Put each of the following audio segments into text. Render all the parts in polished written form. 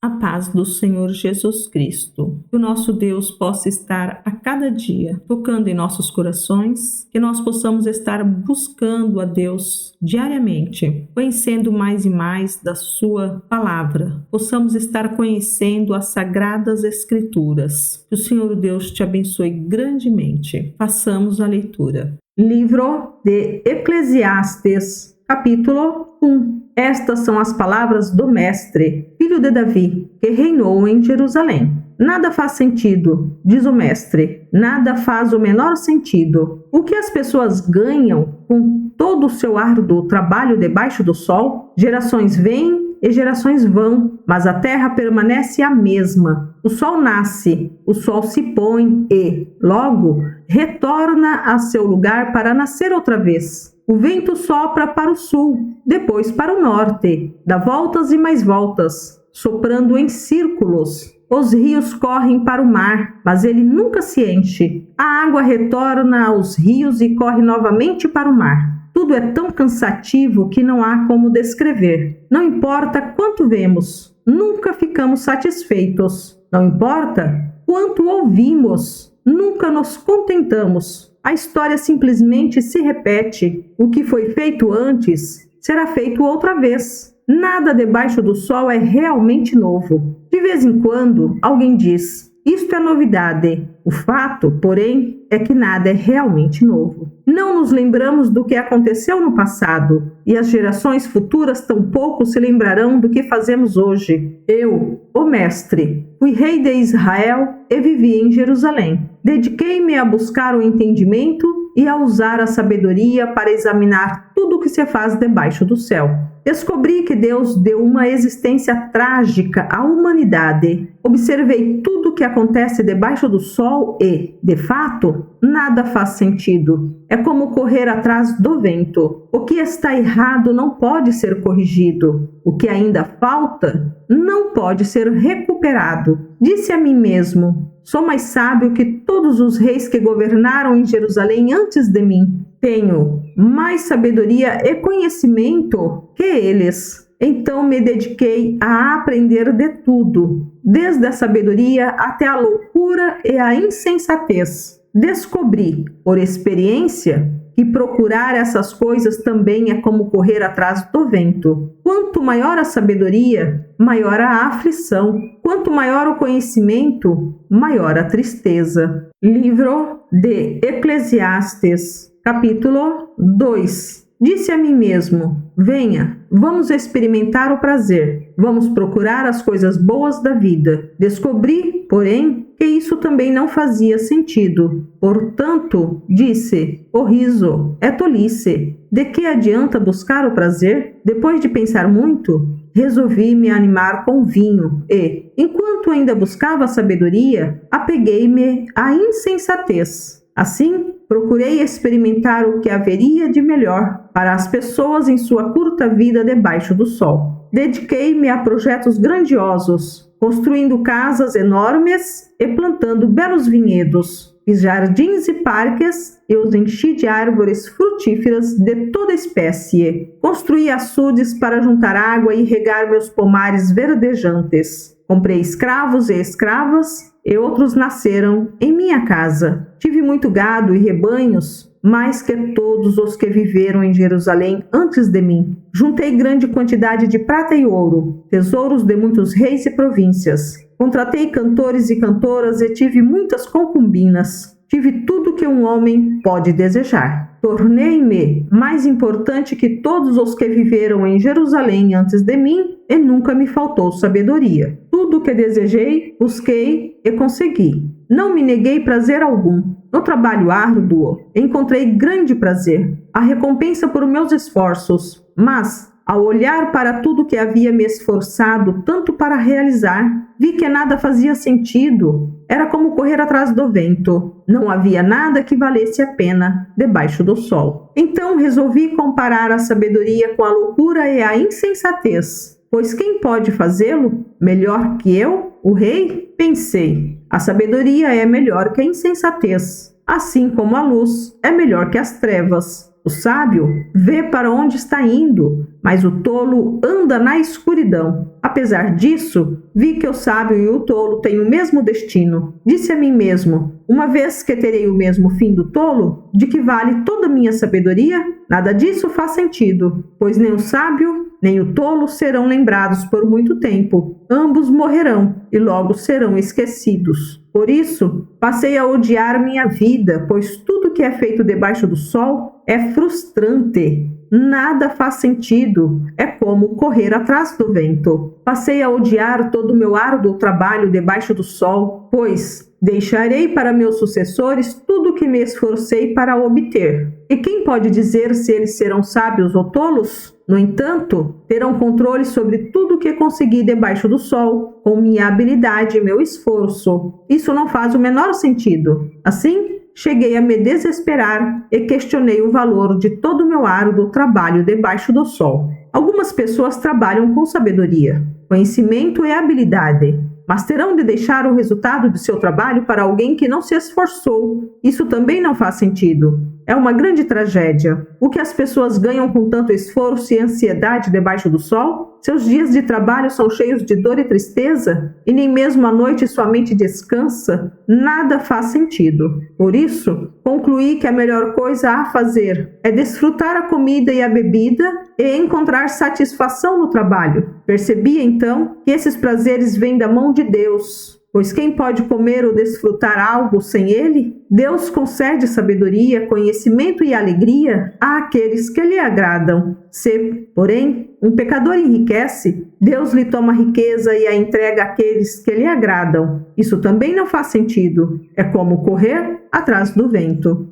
A paz do Senhor Jesus Cristo. Que o nosso Deus possa estar a cada dia tocando em nossos corações, que nós possamos estar buscando a Deus diariamente, conhecendo mais e mais da sua palavra, possamos estar conhecendo as sagradas escrituras. Que o Senhor Deus te abençoe grandemente. Façamos a leitura. Livro de Eclesiastes, capítulo 1. Estas são as palavras do Mestre, filho de Davi, que reinou em Jerusalém. Nada faz sentido, diz o Mestre, nada faz o menor sentido. O que as pessoas ganham com todo o seu árduo trabalho debaixo do sol? Gerações vêm e gerações vão, mas a terra permanece a mesma. O sol nasce, o sol se põe e, logo, retorna a seu lugar para nascer outra vez. O vento sopra para o sul, depois para o norte, dá voltas e mais voltas, soprando em círculos. Os rios correm para o mar, mas ele nunca se enche. A água retorna aos rios e corre novamente para o mar. Tudo é tão cansativo que não há como descrever. Não importa quanto vemos, nunca ficamos satisfeitos. Não importa quanto ouvimos, nunca nos contentamos. A história simplesmente se repete. O que foi feito antes será feito outra vez. Nada debaixo do sol é realmente novo. De vez em quando, alguém diz: isto é novidade. O fato, porém, é que nada é realmente novo. Não nos lembramos do que aconteceu no passado, e as gerações futuras tampouco se lembrarão do que fazemos hoje. Eu, o Mestre, fui rei de Israel e vivi em Jerusalém. Dediquei-me a buscar o entendimento e a usar a sabedoria para examinar tudo o que se faz debaixo do céu. Descobri que Deus deu uma existência trágica à humanidade. Observei tudo o que acontece debaixo do sol e, de fato, nada faz sentido. É como correr atrás do vento. O que está errado não pode ser corrigido. O que ainda falta não pode ser recuperado. Disse a mim mesmo: sou mais sábio que todos os reis que governaram em Jerusalém antes de mim. Tenho mais sabedoria e conhecimento que eles. Então me dediquei a aprender de tudo, desde a sabedoria até a loucura e a insensatez. Descobri, por experiência, que procurar essas coisas também é como correr atrás do vento. Quanto maior a sabedoria, maior a aflição. Quanto maior o conhecimento, maior a tristeza. Livro de Eclesiastes, capítulo 2. Disse a mim mesmo: venha, vamos experimentar o prazer, vamos procurar as coisas boas da vida. Descobri, porém, que isso também não fazia sentido. Portanto, disse: o riso é tolice. De que adianta buscar o prazer? Depois de pensar muito, resolvi me animar com vinho e, enquanto ainda buscava a sabedoria, apeguei-me à insensatez. Assim, procurei experimentar o que haveria de melhor para as pessoas em sua curta vida debaixo do sol. Dediquei-me a projetos grandiosos, construindo casas enormes e plantando belos vinhedos. Fiz jardins e parques e os enchi de árvores frutíferas de toda espécie. Construí açudes para juntar água e regar meus pomares verdejantes. Comprei escravos e escravas, e outros nasceram em minha casa. Tive muito gado e rebanhos, mais que todos os que viveram em Jerusalém antes de mim. Juntei grande quantidade de prata e ouro, tesouros de muitos reis e províncias. Contratei cantores e cantoras e tive muitas concubinas. Tive tudo que um homem pode desejar. Tornei-me mais importante que todos os que viveram em Jerusalém antes de mim e nunca me faltou sabedoria. Tudo o que desejei, busquei e consegui. Não me neguei prazer algum. No trabalho árduo, encontrei grande prazer, a recompensa por meus esforços. Mas, ao olhar para tudo que havia me esforçado tanto para realizar, vi que nada fazia sentido. Era como correr atrás do vento. Não havia nada que valesse a pena debaixo do sol. Então resolvi comparar a sabedoria com a loucura e a insensatez. Pois quem pode fazê-lo melhor que eu, o rei? Pensei, a sabedoria é melhor que a insensatez, assim como a luz é melhor que as trevas. O sábio vê para onde está indo, mas o tolo anda na escuridão. Apesar disso, vi que o sábio e o tolo têm o mesmo destino. Disse a mim mesmo: uma vez que terei o mesmo fim do tolo, de que vale toda a minha sabedoria? Nada disso faz sentido, pois nem o sábio nem o tolo serão lembrados por muito tempo. Ambos morrerão e logo serão esquecidos. Por isso, passei a odiar minha vida, pois tudo que é feito debaixo do sol é frustrante. Nada faz sentido, é como correr atrás do vento. Passei a odiar todo o meu árduo trabalho debaixo do sol, pois deixarei para meus sucessores tudo o que me esforcei para obter. E quem pode dizer se eles serão sábios ou tolos? No entanto, terão controle sobre tudo o que consegui debaixo do sol, com minha habilidade e meu esforço. Isso não faz o menor sentido. Assim, cheguei a me desesperar e questionei o valor de todo o meu árduo trabalho debaixo do sol. Algumas pessoas trabalham com sabedoria, conhecimento e habilidade, mas terão de deixar o resultado de seu trabalho para alguém que não se esforçou. Isso também não faz sentido. É uma grande tragédia. O que as pessoas ganham com tanto esforço e ansiedade debaixo do sol? Seus dias de trabalho são cheios de dor e tristeza, e nem mesmo à noite sua mente descansa. Nada faz sentido. Por isso, concluí que a melhor coisa a fazer é desfrutar a comida e a bebida e encontrar satisfação no trabalho. Percebi então que esses prazeres vêm da mão de Deus. Pois quem pode comer ou desfrutar algo sem ele? Deus concede sabedoria, conhecimento e alegria àqueles que lhe agradam. Se, porém, um pecador enriquece, Deus lhe toma a riqueza e a entrega àqueles que lhe agradam. Isso também não faz sentido. É como correr atrás do vento.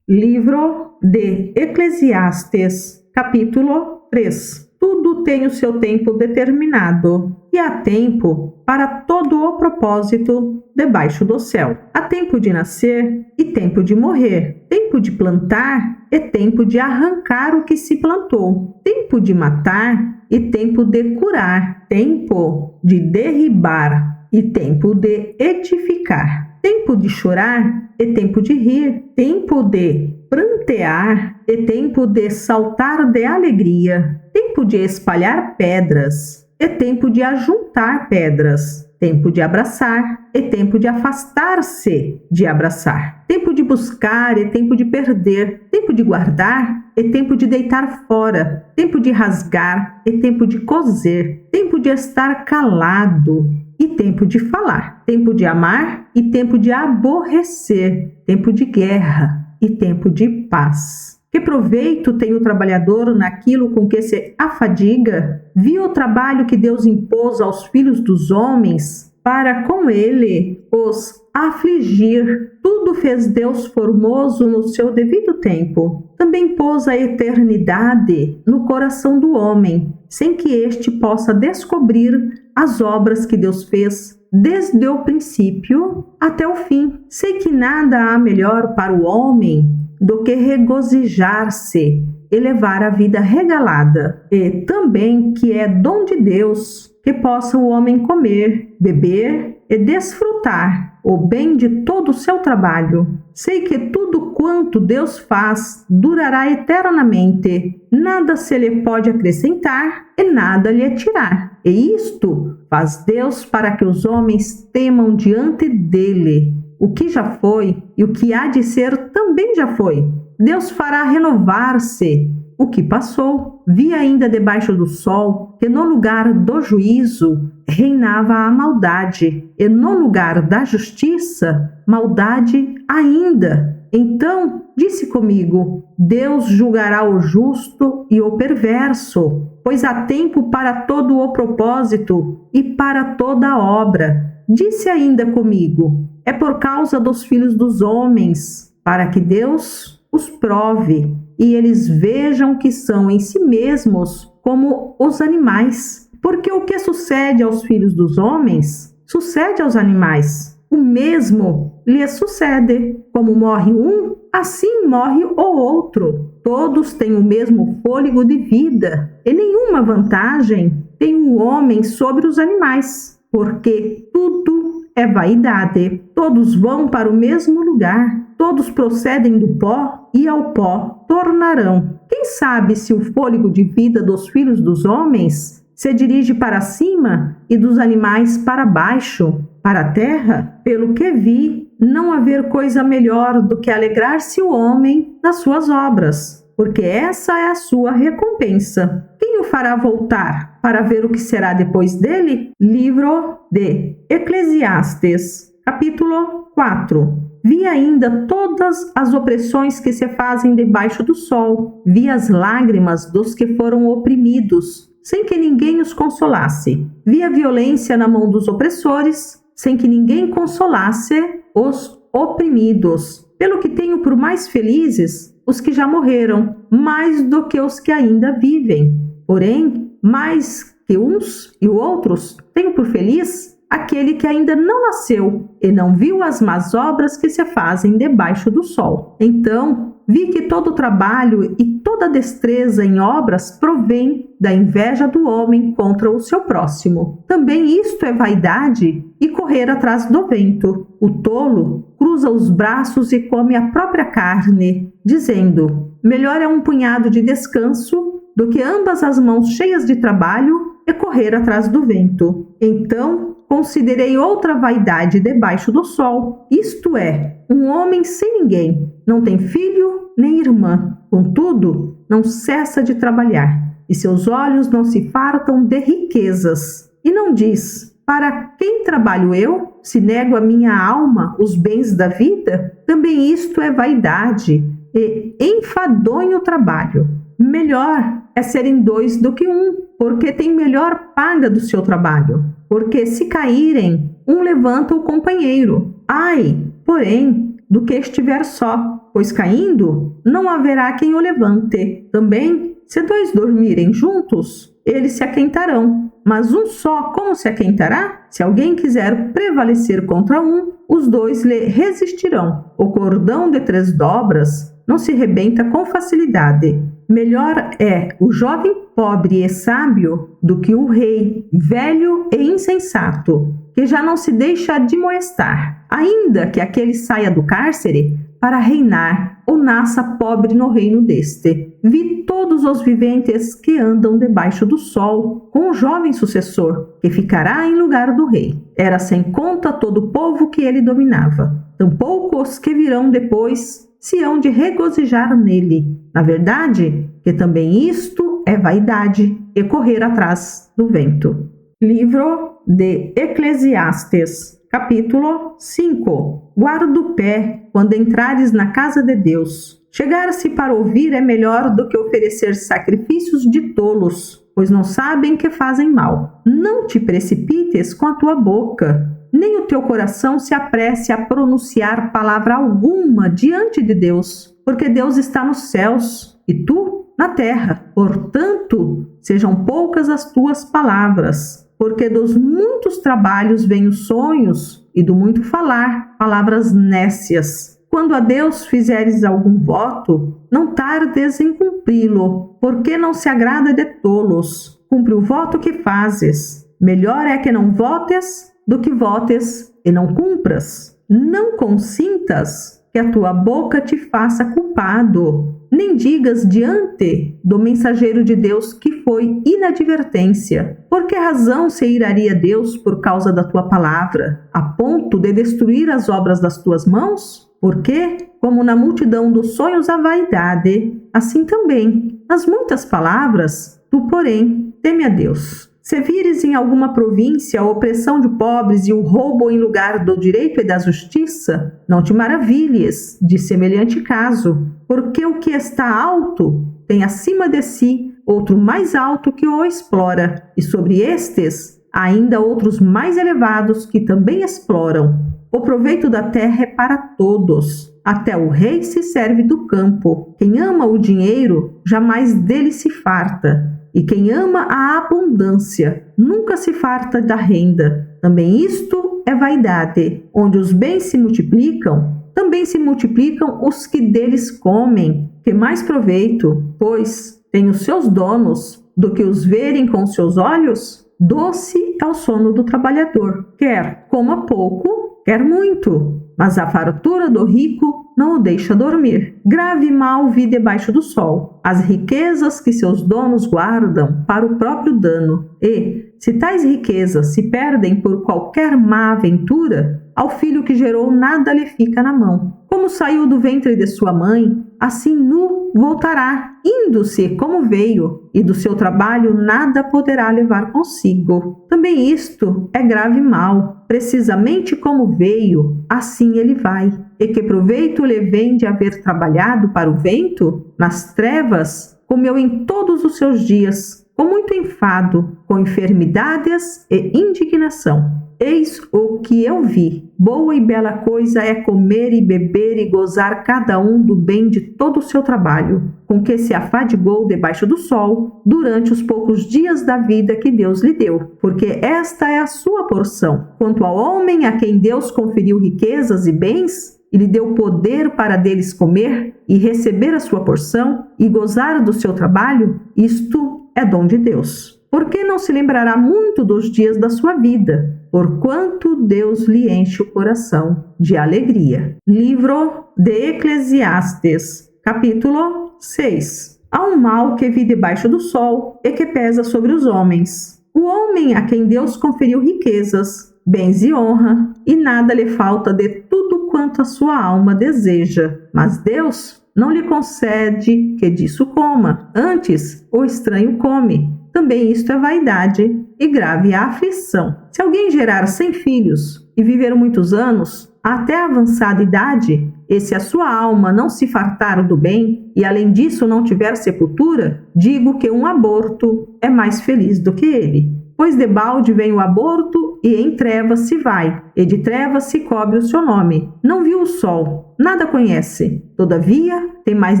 Livro de Eclesiastes, capítulo 3. Tudo tem o seu tempo determinado, e há tempo para todo o propósito debaixo do céu. Há tempo de nascer e tempo de morrer, tempo de plantar e tempo de arrancar o que se plantou, tempo de matar e tempo de curar, tempo de derribar e tempo de edificar, tempo de chorar e tempo de rir, tempo de prantear e tempo de saltar de alegria, tempo de espalhar pedras e tempo de ajuntar pedras, tempo de abraçar e tempo de afastar-se de abraçar, tempo de buscar e tempo de perder, tempo de guardar e tempo de deitar fora, tempo de rasgar e tempo de coser, tempo de estar calado e tempo de falar, tempo de amar e tempo de aborrecer, tempo de guerra e tempo de paz. Que proveito tem o trabalhador naquilo com que se afadiga? Viu o trabalho que Deus impôs aos filhos dos homens para com ele os afligir. Tudo fez Deus formoso no seu devido tempo. Também pôs a eternidade no coração do homem, sem que este possa descobrir as obras que Deus fez desde o princípio até o fim. Sei que nada há melhor para o homem do que regozijar-se e levar a vida regalada, e também que é dom de Deus que possa o homem comer, beber e desfrutar o bem de todo o seu trabalho. Sei que tudo quanto Deus faz durará eternamente, nada se lhe pode acrescentar e nada lhe tirar. E isto faz Deus para que os homens temam diante dele. O que já foi e o que há de ser também já foi. Deus fará renovar-se o que passou. Vi ainda debaixo do sol que no lugar do juízo reinava a maldade, e no lugar da justiça, maldade ainda. Então disse comigo: Deus julgará o justo e o perverso, pois há tempo para todo o propósito e para toda obra. Disse ainda comigo: é por causa dos filhos dos homens, para que Deus os prove, e eles vejam que são em si mesmos como os animais. Porque o que sucede aos filhos dos homens, sucede aos animais. O mesmo lhes sucede. Como morre um, assim morre o outro. Todos têm o mesmo fôlego de vida, e nenhuma vantagem tem o homem sobre os animais, porque tudo é vaidade. Todos vão para o mesmo lugar, todos procedem do pó e ao pó tornarão. Quem sabe se o fôlego de vida dos filhos dos homens se dirige para cima e dos animais para baixo, para a terra? Pelo que vi, não haver coisa melhor do que alegrar-se o homem nas suas obras, porque essa é a sua recompensa. Quem o fará voltar para ver o que será depois dele? Livro de Eclesiastes, capítulo 4. Vi ainda todas as opressões que se fazem debaixo do sol. Vi as lágrimas dos que foram oprimidos, sem que ninguém os consolasse. Vi a violência na mão dos opressores, sem que ninguém consolasse os oprimidos. Pelo que tenho por mais felizes os que já morreram, mais do que os que ainda vivem. Porém, mais que uns e outros, tenho por feliz aquele que ainda não nasceu e não viu as más obras que se fazem debaixo do sol. Então, vi que todo trabalho e toda destreza em obras provém da inveja do homem contra o seu próximo. Também isto é vaidade e correr atrás do vento. O tolo cruza os braços e come a própria carne, dizendo: melhor é um punhado de descanso do que ambas as mãos cheias de trabalho e correr atrás do vento. Então, considerei outra vaidade debaixo do sol, isto é, um homem sem ninguém, não tem filho nem irmã, contudo, não cessa de trabalhar, e seus olhos não se fartam de riquezas. E não diz: para quem trabalho eu, se nego a minha alma os bens da vida? Também isto é vaidade e enfadonho trabalho. Melhor é serem dois do que um, porque tem melhor paga do seu trabalho. Porque se caírem, um levanta o companheiro. Ai, porém, do que estiver só, pois caindo, não haverá quem o levante. Também, se dois dormirem juntos, eles se aquentarão. Mas um só como se aquentará? Se alguém quiser prevalecer contra um, os dois lhe resistirão. O cordão de 3 dobras não se rebenta com facilidade. Melhor é o jovem pobre e sábio do que o rei velho e insensato, que já não se deixa admoestar, ainda que aquele saia do cárcere para reinar ou nasça pobre no reino deste. Vi todos os viventes que andam debaixo do sol, com o jovem sucessor, que ficará em lugar do rei. Era sem conta todo o povo que ele dominava. Tampouco os que virão depois se hão de regozijar nele. Na verdade, que também isto é vaidade e correr atrás do vento. Livro de Eclesiastes, capítulo 5. Guarda o pé quando entrares na casa de Deus. Chegar-se para ouvir é melhor do que oferecer sacrifícios de tolos, pois não sabem que fazem mal. Não te precipites com a tua boca, nem o teu coração se apresse a pronunciar palavra alguma diante de Deus, porque Deus está nos céus e tu na terra. Portanto, sejam poucas as tuas palavras, porque dos muitos trabalhos vêm os sonhos e do muito falar, palavras nécias. Quando a Deus fizeres algum voto, não tardes em cumpri-lo, porque não se agrada de tolos. Cumpre o voto que fazes. Melhor é que não votes do que votes e não cumpras. Não consintas que a tua boca te faça culpado, nem digas diante do mensageiro de Deus que foi inadvertência. Por que razão se iraria Deus por causa da tua palavra, a ponto de destruir as obras das tuas mãos? Porque, como na multidão dos sonhos há vaidade, assim também, nas muitas palavras, tu, porém, teme a Deus. Se vires em alguma província a opressão de pobres e o roubo em lugar do direito e da justiça, não te maravilhes de semelhante caso, porque o que está alto tem acima de si outro mais alto que o explora, e sobre estes ainda outros mais elevados que também exploram. O proveito da terra é para todos. Até o rei se serve do campo. Quem ama o dinheiro jamais dele se farta. E quem ama a abundância nunca se farta da renda. Também isto é vaidade. Onde os bens se multiplicam, também se multiplicam os que deles comem. Que mais proveito, pois, tem os seus donos do que os verem com seus olhos? Doce é o sono do trabalhador, quer coma pouco, quer muito, mas a fartura do rico não o deixa dormir. Grave mal vi debaixo do sol as riquezas que seus donos guardam para o próprio dano. E, se tais riquezas se perdem por qualquer má aventura, ao filho que gerou nada lhe fica na mão. Como saiu do ventre de sua mãe, assim nu voltará, indo-se como veio, e do seu trabalho nada poderá levar consigo. Também isto é grave mal. Precisamente como veio, assim ele vai. E que proveito lhe vem de haver trabalhado para o vento? Nas trevas, comeu em todos os seus dias, com muito enfado, com enfermidades e indignação. Eis o que eu vi. Boa e bela coisa é comer e beber e gozar cada um do bem de todo o seu trabalho, com que se afadigou debaixo do sol, durante os poucos dias da vida que Deus lhe deu, porque esta é a sua porção. Quanto ao homem a quem Deus conferiu riquezas e bens, e lhe deu poder para deles comer e receber a sua porção e gozar do seu trabalho, isto é dom de Deus. Porque não se lembrará muito dos dias da sua vida, porquanto Deus lhe enche o coração de alegria. Livro de Eclesiastes, capítulo 6. Há um mal que vi debaixo do sol e que pesa sobre os homens. O homem a quem Deus conferiu riquezas, bens e honra, e nada lhe falta de tudo quanto a sua alma deseja. Mas Deus não lhe concede que disso coma, antes o estranho come. Também isto é vaidade e grave aflição. Se alguém gerar 100 filhos e viver muitos anos, até a avançada idade, e se a sua alma não se fartar do bem, e além disso não tiver sepultura, digo que um aborto é mais feliz do que ele. Pois debalde vem o aborto, e em trevas se vai, e de trevas se cobre o seu nome. Não viu o sol, nada conhece, todavia tem mais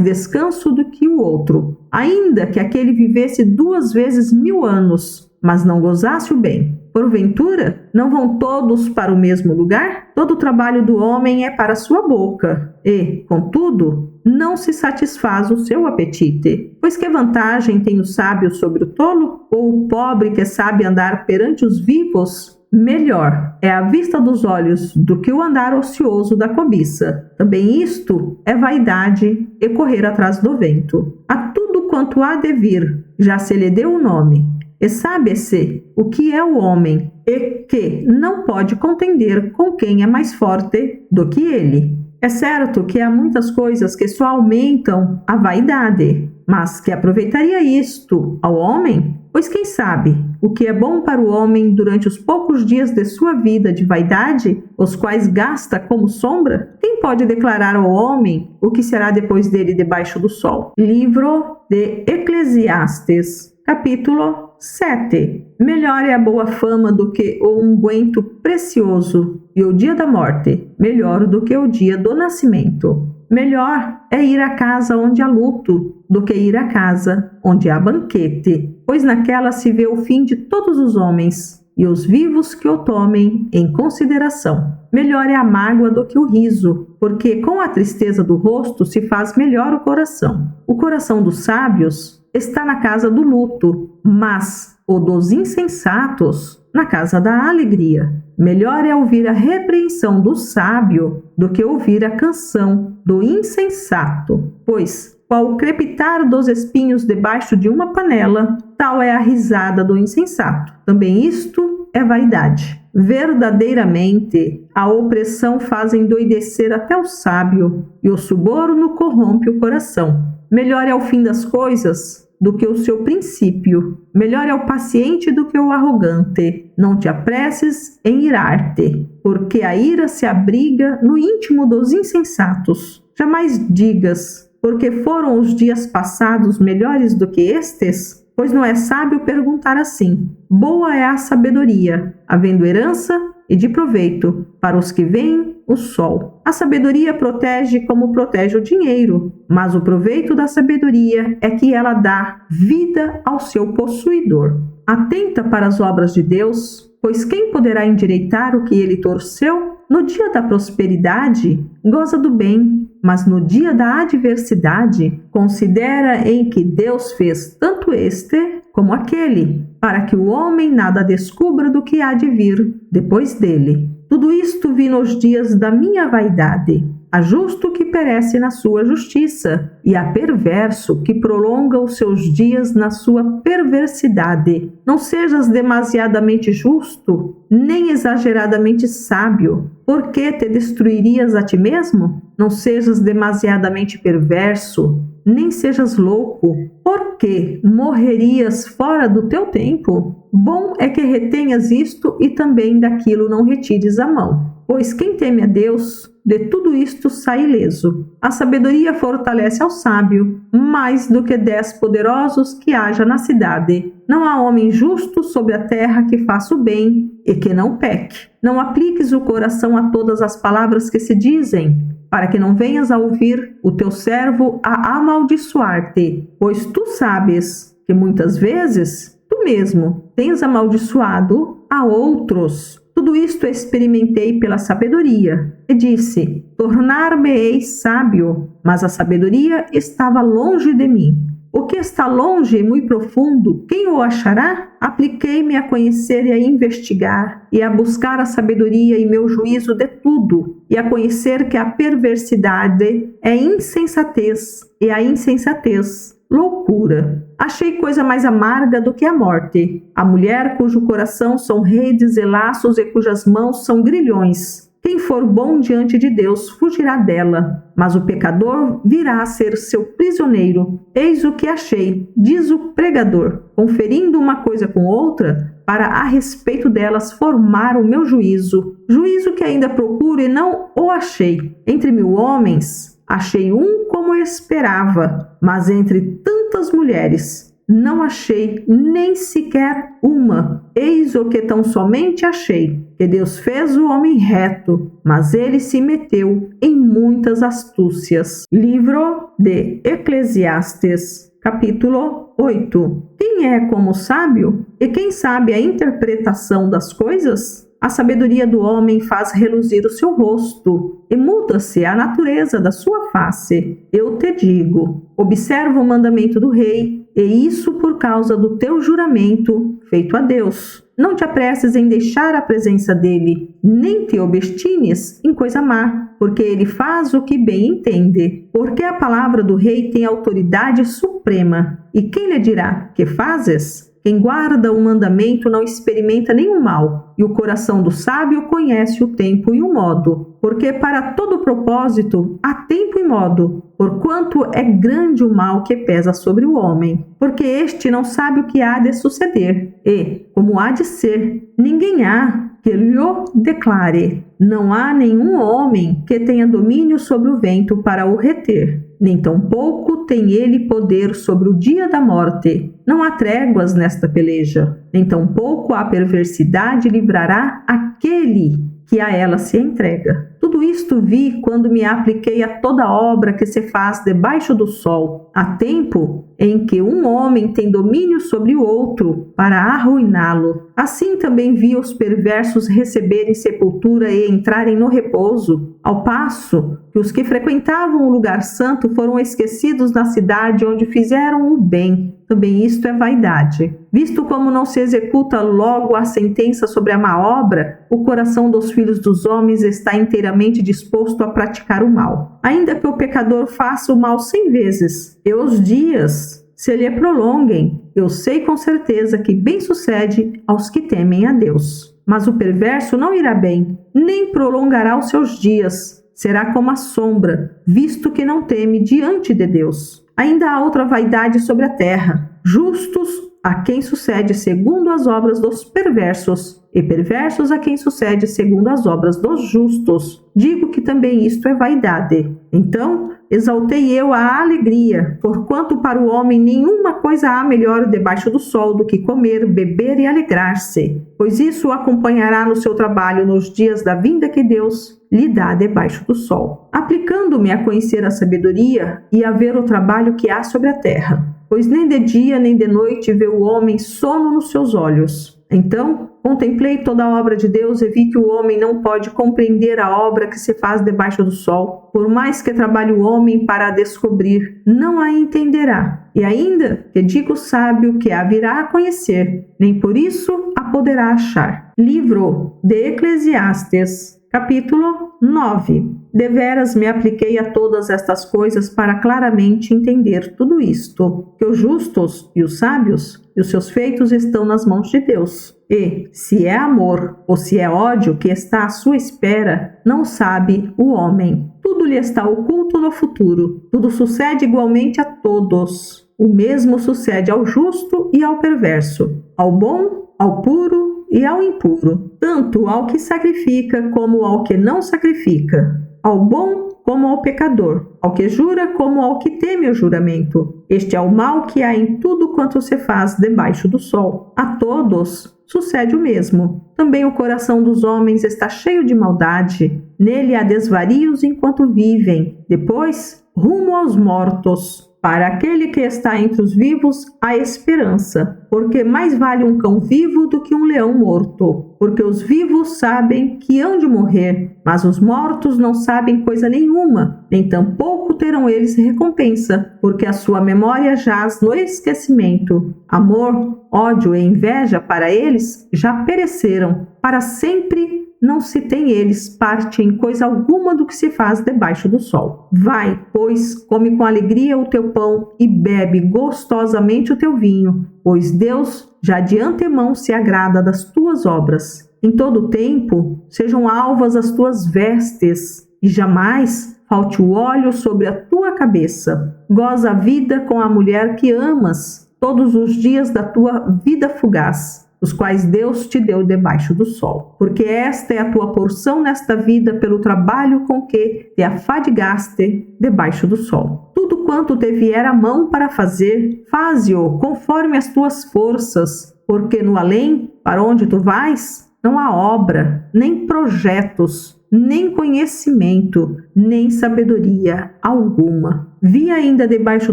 descanso do que o outro. Ainda que aquele vivesse 2 vezes 1000 anos, mas não gozasse o bem. Porventura, não vão todos para o mesmo lugar? Todo o trabalho do homem é para sua boca, e, contudo, não se satisfaz o seu apetite. Pois que vantagem tem o sábio sobre o tolo? Ou o pobre que sabe andar perante os vivos? Melhor é a vista dos olhos do que o andar ocioso da cobiça. Também isto é vaidade e correr atrás do vento. A tudo quanto há de vir, já se lhe deu o nome. E sabe-se o que é o homem, e que não pode contender com quem é mais forte do que ele. É certo que há muitas coisas que só aumentam a vaidade, mas que aproveitaria isto ao homem? Pois quem sabe o que é bom para o homem durante os poucos dias de sua vida de vaidade, os quais gasta como sombra? Quem pode declarar ao homem o que será depois dele debaixo do sol? Livro de Eclesiastes, capítulo 7. Melhor é a boa fama do que o unguento precioso, e o dia da morte, melhor do que o dia do nascimento. Melhor é ir à casa onde há luto, do que ir à casa onde há banquete, pois naquela se vê o fim de todos os homens, e os vivos que o tomem em consideração. Melhor é a mágoa do que o riso, porque com a tristeza do rosto se faz melhor o coração. O coração dos sábios está na casa do luto, mas o dos insensatos na casa da alegria. Melhor é ouvir a repreensão do sábio do que ouvir a canção do insensato, pois, qual o crepitar dos espinhos debaixo de uma panela, tal é a risada do insensato. Também isto é vaidade. Verdadeiramente, a opressão faz endoidecer até o sábio, e o suborno corrompe o coração. Melhor é o fim das coisas do que o seu princípio. Melhor é o paciente do que o arrogante. Não te apresses em irar-te, porque a ira se abriga no íntimo dos insensatos. Jamais digas, porque foram os dias passados melhores do que estes? Pois não é sábio perguntar assim. Boa é a sabedoria, havendo herança e de proveito para os que veem o sol. A sabedoria protege como protege o dinheiro, mas o proveito da sabedoria é que ela dá vida ao seu possuidor. Atenta para as obras de Deus, pois quem poderá endireitar o que ele torceu? No dia da prosperidade, goza do bem, mas no dia da adversidade, considera em que Deus fez tanto este como aquele. para que o homem nada descubra do que há de vir depois dele. Tudo isto vi nos dias da minha vaidade. Há justo que perece na sua justiça, e há perverso que prolonga os seus dias na sua perversidade. Não sejas demasiadamente justo, nem exageradamente sábio. Por que te destruirias a ti mesmo? Não sejas demasiadamente perverso, nem sejas louco. Por que morrerias fora do teu tempo? Bom é que retenhas isto e também daquilo não retires a mão. Pois quem teme a Deus, de tudo isto sai ileso. A sabedoria fortalece ao sábio, mais do que 10 poderosos que haja na cidade. Não há homem justo sobre a terra que faça o bem e que não peque. Não apliques o coração a todas as palavras que se dizem, para que não venhas a ouvir o teu servo a amaldiçoar-te, pois tu sabes que muitas vezes tu mesmo tens amaldiçoado a outros. Tudo isto experimentei pela sabedoria, e disse: tornar-me-ei sábio, mas a sabedoria estava longe de mim. O que está longe e muito profundo, quem o achará? Apliquei-me a conhecer e a investigar, e a buscar a sabedoria e meu juízo de tudo, e a conhecer que a perversidade é insensatez, e a insensatez loucura. Achei coisa mais amarga do que a morte, a mulher cujo coração são redes e laços e cujas mãos são grilhões. Quem for bom diante de Deus fugirá dela, mas o pecador virá a ser seu prisioneiro. Eis o que achei, diz o pregador, conferindo uma coisa com outra, para a respeito delas formar o meu juízo. Juízo que ainda procuro e não o achei. Entre 1000 homens, achei um como esperava, mas entre tantas mulheres, não achei nem sequer uma. Eis o que tão somente achei, que Deus fez o homem reto, mas ele se meteu em muitas astúcias. Livro de Eclesiastes, capítulo 8. Quem é como sábio? E quem sabe a interpretação das coisas? A sabedoria do homem faz reluzir o seu rosto, e muda-se a natureza da sua face. Eu te digo, observa o mandamento do rei, e isso por causa do teu juramento feito a Deus. Não te apresses em deixar a presença dele, nem te obstines em coisa má, porque ele faz o que bem entende. Porque a palavra do rei tem autoridade suprema. E quem lhe dirá: que fazes? Quem guarda o mandamento não experimenta nenhum mal, e o coração do sábio conhece o tempo e o modo. Porque para todo propósito há tempo e modo, porquanto é grande o mal que pesa sobre o homem. Porque este não sabe o que há de suceder, e, como há de ser, ninguém há que lhe declare. Não há nenhum homem que tenha domínio sobre o vento para o reter, nem tampouco tem ele poder sobre o dia da morte. Não há tréguas nesta peleja, nem tampouco a perversidade livrará aquele que a ela se entrega. Tudo isto vi quando me apliquei a toda obra que se faz debaixo do sol. Há tempo em que um homem tem domínio sobre o outro para arruiná-lo. Assim também vi os perversos receberem sepultura e entrarem no repouso, ao passo que os que frequentavam o lugar santo foram esquecidos na cidade onde fizeram o bem. Também isto é vaidade. Visto como não se executa logo a sentença sobre a má obra, o coração dos filhos dos homens está inteiramente disposto a praticar o mal. Ainda que o pecador faça o mal 100 vezes, e os dias se lhe prolonguem, eu sei com certeza que bem sucede aos que temem a Deus. Mas o perverso não irá bem, nem prolongará os seus dias. Será como a sombra, visto que não teme diante de Deus. Ainda há outra vaidade sobre a terra, justos a quem sucede segundo as obras dos perversos, e perversos a quem sucede segundo as obras dos justos. Digo que também isto é vaidade. Então exaltei eu a alegria, porquanto para o homem nenhuma coisa há melhor debaixo do sol do que comer, beber e alegrar-se, pois isso o acompanhará no seu trabalho nos dias da vinda que Deus lhe dá debaixo do sol. Aplicando-me a conhecer a sabedoria e a ver o trabalho que há sobre a terra, pois nem de dia nem de noite vê o homem sono nos seus olhos. Então contemplei toda a obra de Deus e vi que o homem não pode compreender a obra que se faz debaixo do sol. Por mais que trabalhe o homem para a descobrir, não a entenderá. E ainda que diga o sábio que a virá a conhecer, nem por isso a poderá achar. Livro de Eclesiastes, capítulo 9. Deveras me apliquei a todas estas coisas para claramente entender tudo isto, que os justos e os sábios e os seus feitos estão nas mãos de Deus. E, se é amor ou se é ódio que está à sua espera, não sabe o homem. Tudo lhe está oculto no futuro. Tudo sucede igualmente a todos. O mesmo sucede ao justo e ao perverso, ao bom, ao puro e ao impuro, tanto ao que sacrifica como ao que não sacrifica, ao bom como ao pecador, ao que jura como ao que teme o juramento. Este é o mal que há em tudo quanto se faz debaixo do sol. A todos sucede o mesmo. Também o coração dos homens está cheio de maldade. Nele há desvarios enquanto vivem. Depois, rumo aos mortos. Para aquele que está entre os vivos, há esperança, porque mais vale um cão vivo do que um leão morto. Porque os vivos sabem que hão de morrer, mas os mortos não sabem coisa nenhuma, nem tampouco terão eles recompensa, porque a sua memória jaz no esquecimento. Amor, ódio e inveja para eles já pereceram, para sempre não se tem eles parte em coisa alguma do que se faz debaixo do sol. Vai, pois, come com alegria o teu pão e bebe gostosamente o teu vinho, pois Deus já de antemão se agrada das tuas obras. Em todo o tempo sejam alvas as tuas vestes, e jamais falte o óleo sobre a tua cabeça. Goza a vida com a mulher que amas, todos os dias da tua vida fugaz, os quais Deus te deu debaixo do sol. Porque esta é a tua porção nesta vida pelo trabalho com que te afadigaste debaixo do sol. Tudo quanto te vier a mão para fazer, faze-o conforme as tuas forças, porque no além, para onde tu vais, não há obra, nem projetos, nem conhecimento, nem sabedoria alguma. Vi ainda debaixo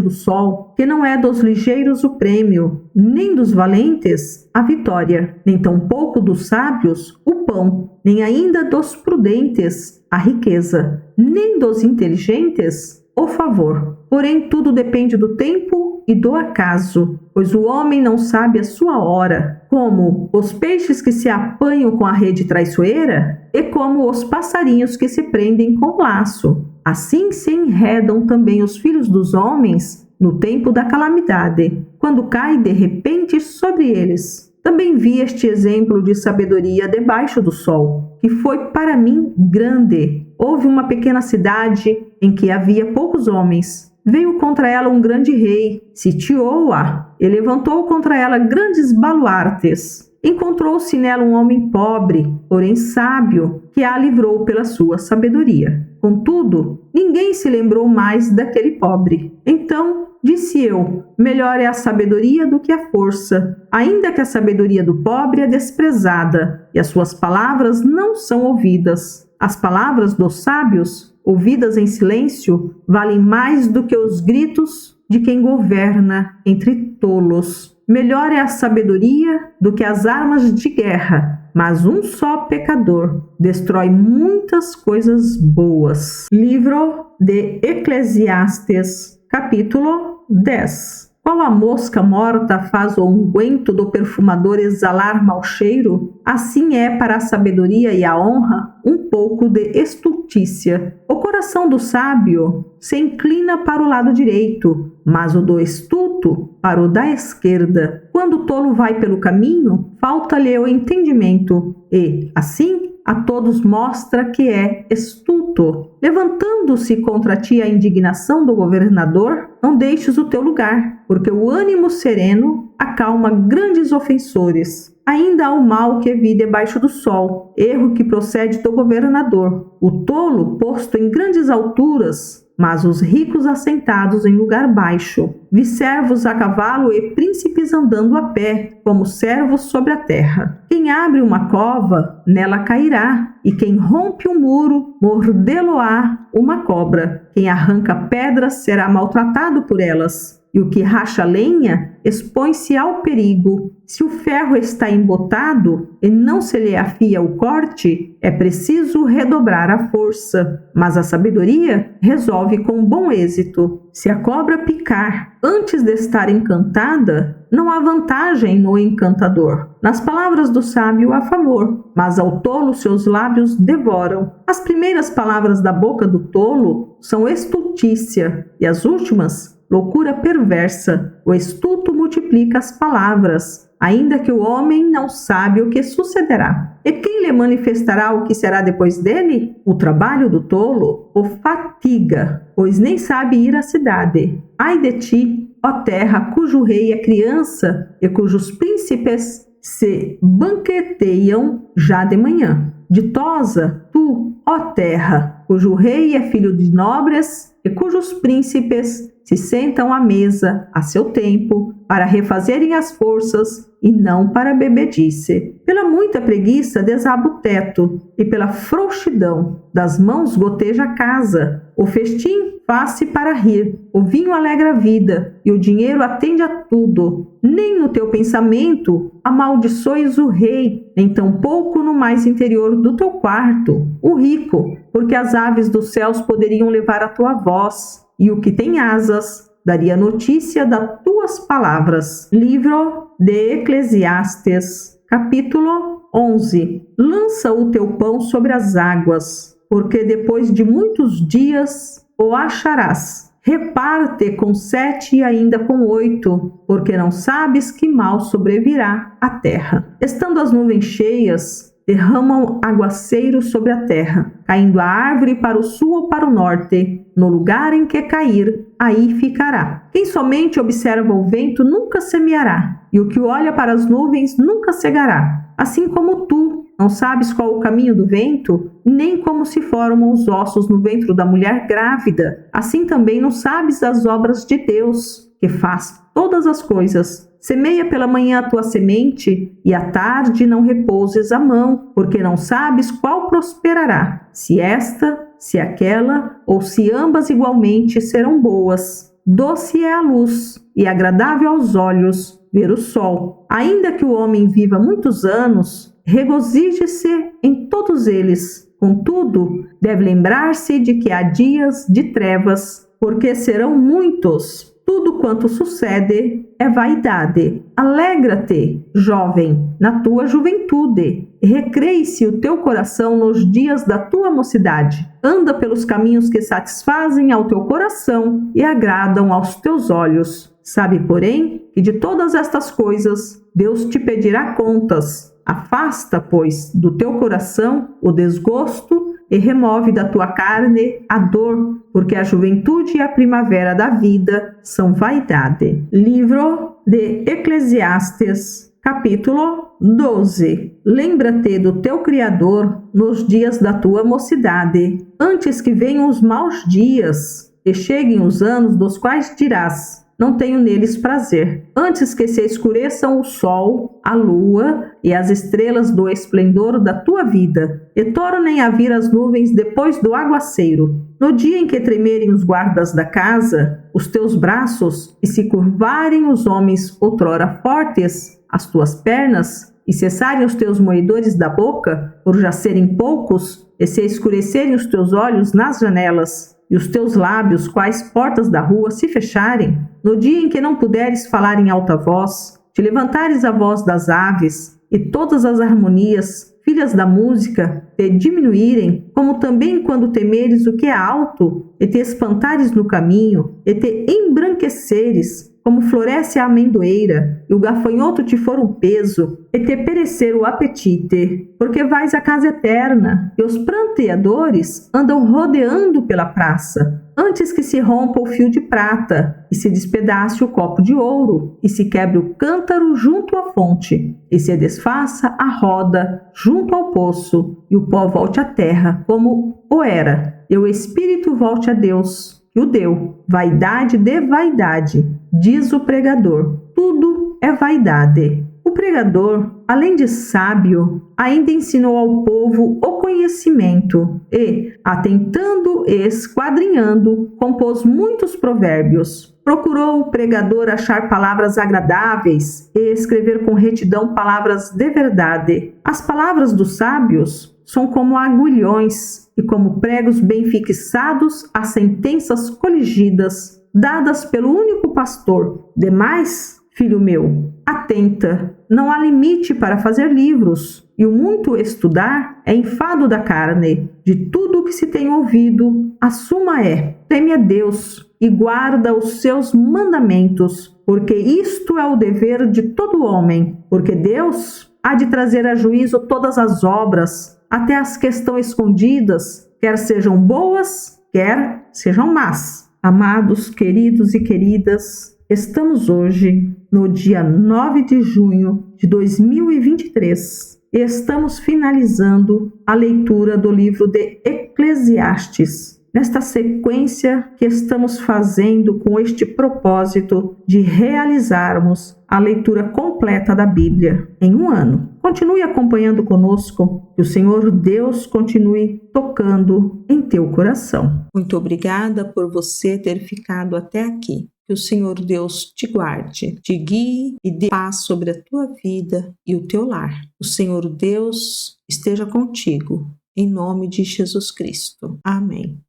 do sol que não é dos ligeiros o prêmio, nem dos valentes a vitória, nem tampouco dos sábios o pão, nem ainda dos prudentes a riqueza, nem dos inteligentes o favor. Porém, tudo depende do tempo e do acaso, pois o homem não sabe a sua hora, como os peixes que se apanham com a rede traiçoeira e como os passarinhos que se prendem com laço. Assim se enredam também os filhos dos homens no tempo da calamidade, quando cai de repente sobre eles. Também vi este exemplo de sabedoria debaixo do sol, que foi para mim grande. Houve uma pequena cidade em que havia poucos homens. Veio contra ela um grande rei, sitiou-a e levantou contra ela grandes baluartes. Encontrou-se nela um homem pobre, porém sábio, que a livrou pela sua sabedoria. Contudo, ninguém se lembrou mais daquele pobre. Então, disse eu, melhor é a sabedoria do que a força, ainda que a sabedoria do pobre é desprezada, e as suas palavras não são ouvidas. As palavras dos sábios, ouvidas em silêncio, valem mais do que os gritos de quem governa entre tolos. Melhor é a sabedoria do que as armas de guerra, mas um só pecador destrói muitas coisas boas. Livro de Eclesiastes, capítulo 10. Qual a mosca morta faz o unguento do perfumador exalar mau cheiro, assim é para a sabedoria e a honra um pouco de estultícia. O coração do sábio se inclina para o lado direito, mas o do estulto para o da esquerda. Quando o tolo vai pelo caminho, falta-lhe o entendimento, e, assim, a todos mostra que é estulto. Levantando-se contra ti a indignação do governador, não deixes o teu lugar, porque o ânimo sereno acalma grandes ofensores. Ainda há o mal que vi debaixo do sol, erro que procede do governador. O tolo posto em grandes alturas, mas os ricos assentados em lugar baixo. Vi servos a cavalo e príncipes andando a pé, como servos sobre a terra. Quem abre uma cova, nela cairá, e quem rompe um muro, mordê-lo-á uma cobra. Quem arranca pedras será maltratado por elas, e o que racha lenha expõe-se ao perigo. Se o ferro está embotado e não se lhe afia o corte, é preciso redobrar a força. Mas a sabedoria resolve com bom êxito. Se a cobra picar antes de estar encantada, não há vantagem no encantador. Nas palavras do sábio há favor, mas ao tolo seus lábios devoram. As primeiras palavras da boca do tolo são estultícia, e as últimas, loucura perversa. O estulto multiplica as palavras, ainda que o homem não sabe o que sucederá. E quem lhe manifestará o que será depois dele? O trabalho do tolo o fatiga, pois nem sabe ir à cidade. Ai de ti, ó terra, cujo rei é criança e cujos príncipes se banqueteiam já de manhã. Ditosa, tu, ó terra, cujo rei é filho de nobres e cujos príncipes se sentam à mesa a seu tempo para refazerem as forças e não para bebedice. Pela muita preguiça desaba o teto e pela frouxidão das mãos goteja a casa. O festim faz-se para rir, o vinho alegra a vida e o dinheiro atende a tudo. Nem no teu pensamento amaldiçoes o rei, nem tampouco no mais interior do teu quarto o rico, porque as aves dos céus poderiam levar a tua voz, e o que tem asas daria notícia das tuas palavras. Livro de Eclesiastes, capítulo 11. Lança o teu pão sobre as águas, porque depois de muitos dias o acharás. Reparte com 7 e ainda com 8, porque não sabes que mal sobrevirá à terra. Estando as nuvens cheias, derramam aguaceiro sobre a terra, caindo a árvore para o sul ou para o norte. No lugar em que cair, aí ficará. Quem somente observa o vento nunca semeará, e o que olha para as nuvens nunca cegará. Assim como tu não sabes qual o caminho do vento, nem como se formam os ossos no ventre da mulher grávida, assim também não sabes das obras de Deus, que faz todas as coisas. Semeia pela manhã a tua semente, e à tarde não repouses a mão, porque não sabes qual prosperará, se esta, se aquela, ou se ambas igualmente serão boas. Doce é a luz, e agradável aos olhos ver o sol. Ainda que o homem viva muitos anos, regozije-se em todos eles. Contudo, deve lembrar-se de que há dias de trevas, porque serão muitos. Tudo quanto sucede é vaidade. Alegra-te, jovem, na tua juventude. Recreie-se o teu coração nos dias da tua mocidade. Anda pelos caminhos que satisfazem ao teu coração e agradam aos teus olhos. Sabe, porém, que de todas estas coisas Deus te pedirá contas. Afasta, pois, do teu coração o desgosto e remove da tua carne a dor, porque a juventude e a primavera da vida são vaidade. Livro de Eclesiastes, capítulo 12. Lembra-te do teu Criador nos dias da tua mocidade, antes que venham os maus dias e cheguem os anos dos quais dirás: não tenho neles prazer. Antes que se escureçam o sol, a lua e as estrelas do esplendor da tua vida, e tornem a vir as nuvens depois do aguaceiro. No dia em que tremerem os guardas da casa, os teus braços, e se curvarem os homens outrora fortes, as tuas pernas, e cessarem os teus moedores da boca, por já serem poucos, e se escurecerem os teus olhos nas janelas, e os teus lábios, quais portas da rua, se fecharem, no dia em que não puderes falar em alta voz, te levantares a voz das aves, e todas as harmonias, filhas da música, te diminuírem, como também quando temeres o que é alto, e te espantares no caminho, e te embranqueceres, como floresce a amendoeira, e o gafanhoto te for um peso, e te perecer o apetite, porque vais à casa eterna, e os pranteadores andam rodeando pela praça, antes que se rompa o fio de prata, e se despedace o copo de ouro, e se quebre o cântaro junto à fonte, e se desfaça a roda junto ao poço, e o pó volte à terra, como o era, e o espírito volte a Deus, que o deu. Vaidade de vaidade, diz o pregador. Tudo é vaidade. O pregador, além de sábio, ainda ensinou ao povo o conhecimento e, atentando e esquadrinhando, compôs muitos provérbios. Procurou o pregador achar palavras agradáveis e escrever com retidão palavras de verdade. As palavras dos sábios são como agulhões e como pregos bem fixados a sentenças coligidas, dadas pelo único pastor. Demais, filho meu, atenta, não há limite para fazer livros, e o muito estudar é enfado da carne. De tudo o que se tem ouvido, a suma é: teme a Deus e guarda os seus mandamentos, porque isto é o dever de todo homem, porque Deus há de trazer a juízo todas as obras, até as que estão escondidas, quer sejam boas, quer sejam más. Amados, queridos e queridas, estamos hoje no dia 9 de junho de 2023 e estamos finalizando a leitura do livro de Eclesiastes, nesta sequência que estamos fazendo com este propósito de realizarmos a leitura completa da Bíblia em um ano. Continue acompanhando conosco, que o Senhor Deus continue tocando em teu coração. Muito obrigada por você ter ficado até aqui. Que o Senhor Deus te guarde, te guie e dê paz sobre a tua vida e o teu lar. O Senhor Deus esteja contigo, em nome de Jesus Cristo. Amém.